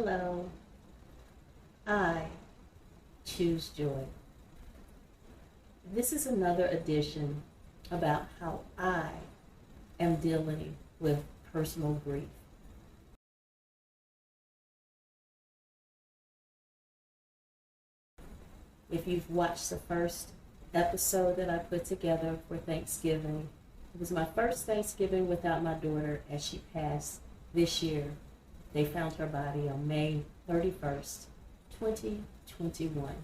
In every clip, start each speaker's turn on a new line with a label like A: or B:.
A: Hello, I choose joy. This is another edition about how I am dealing with personal grief. If you've watched the first episode that I put together for Thanksgiving, it was my first Thanksgiving without my daughter as she passed this year. They found her body on May 31st, 2021.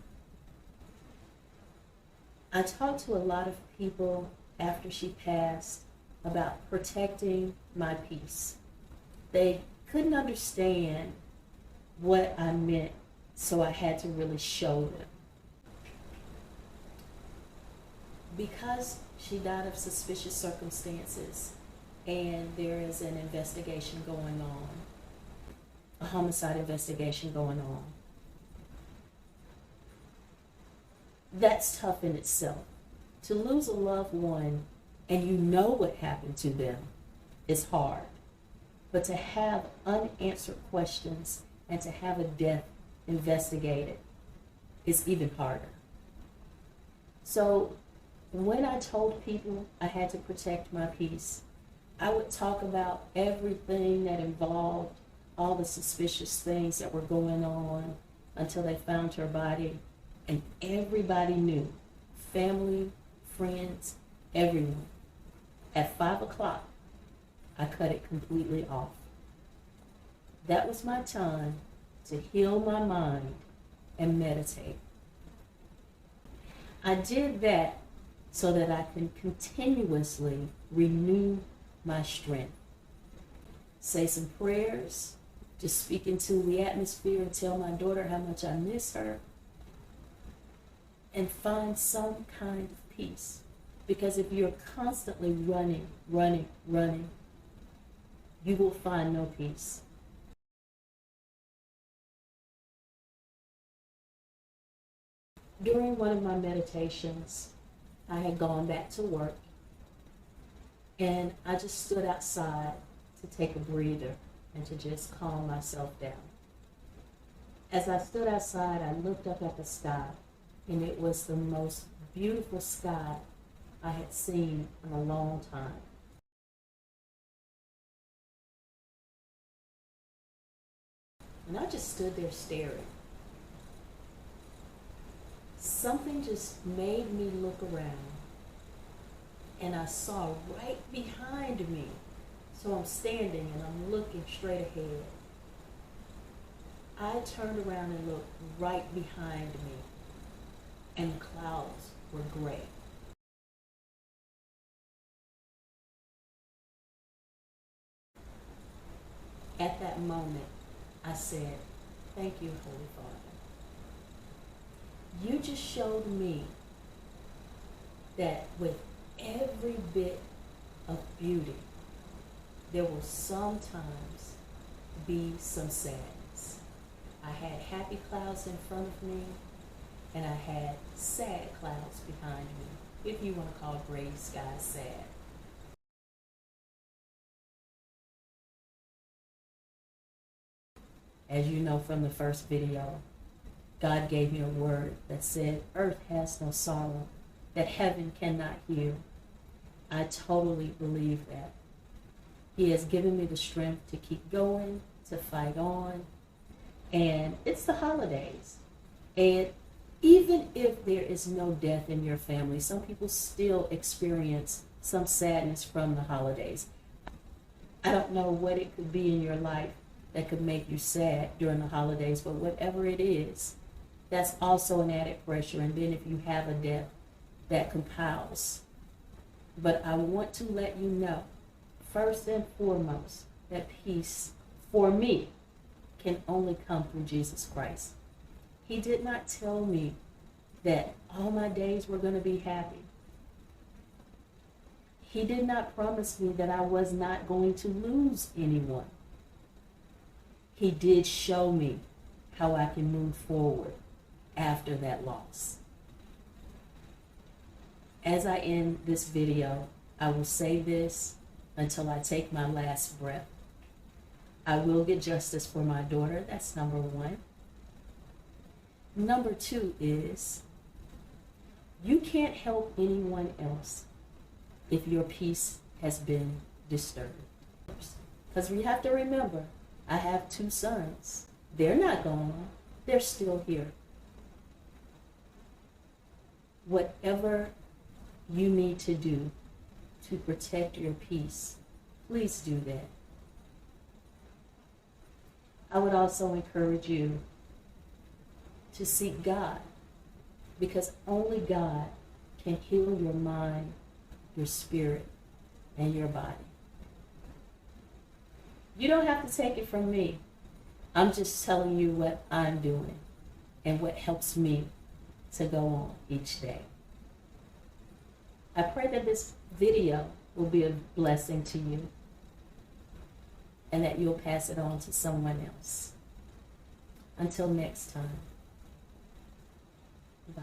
A: I talked to a lot of people after she passed about protecting my peace. They couldn't understand what I meant, so I had to really show them. Because she died of suspicious circumstances and there is an investigation going on, a homicide investigation going on, that's tough in itself. To lose a loved one and you know what happened to them is hard. But to have unanswered questions and to have a death investigated is even harder. So when I told people I had to protect my peace, I would talk about everything that involved all the suspicious things that were going on until they found her body. And everybody knew, family, friends, everyone. At 5 o'clock, I cut it completely off. That was my time to heal my mind and meditate. I did that so that I can continuously renew my strength. Say some prayers, just speak into the atmosphere and tell my daughter how much I miss her, and find some kind of peace. Because if you're constantly running, you will find no peace. During one of my meditations, I had gone back to work and I just stood outside to take a breather and to just calm myself down. As I stood outside, I looked up at the sky, and it was the most beautiful sky I had seen in a long time. And I just stood there staring. Something just made me look around, and I saw right behind me. So I'm standing and I'm looking straight ahead. I turned around and looked right behind me, and the clouds were gray. At that moment, I said, "Thank you, Holy Father. You just showed me that with every bit of beauty, there will sometimes be some sadness." I had happy clouds in front of me, and I had sad clouds behind me, if you want to call gray skies sad. As you know from the first video, God gave me a word that said, "Earth has no sorrow that heaven cannot heal." I totally believe that. He has given me the strength to keep going, to fight on, and it's the holidays. And even if there is no death in your family, some people still experience some sadness from the holidays. I don't know what it could be in your life that could make you sad during the holidays, but whatever it is, that's also an added pressure. And then if you have a death, that compiles. But I want to let you know, first and foremost, that peace for me can only come through Jesus Christ. He did not tell me that all my days were going to be happy. He did not promise me that I was not going to lose anyone. He did show me how I can move forward after that loss. As I end this video, I will say this until I take my last breath. I will get justice for my daughter. That's number one. Number two is you can't help anyone else if your peace has been disturbed. Because we have to remember, I have 2 sons. They're not gone. They're still here. Whatever you need to do to protect your peace, please do that. I would also encourage you to seek God, because only God can heal your mind, your spirit, and your body. You don't have to take it from me. I'm just telling you what I'm doing and what helps me to go on each day. I pray that this video will be a blessing to you and that you'll pass it on to someone else. Until next time, bye.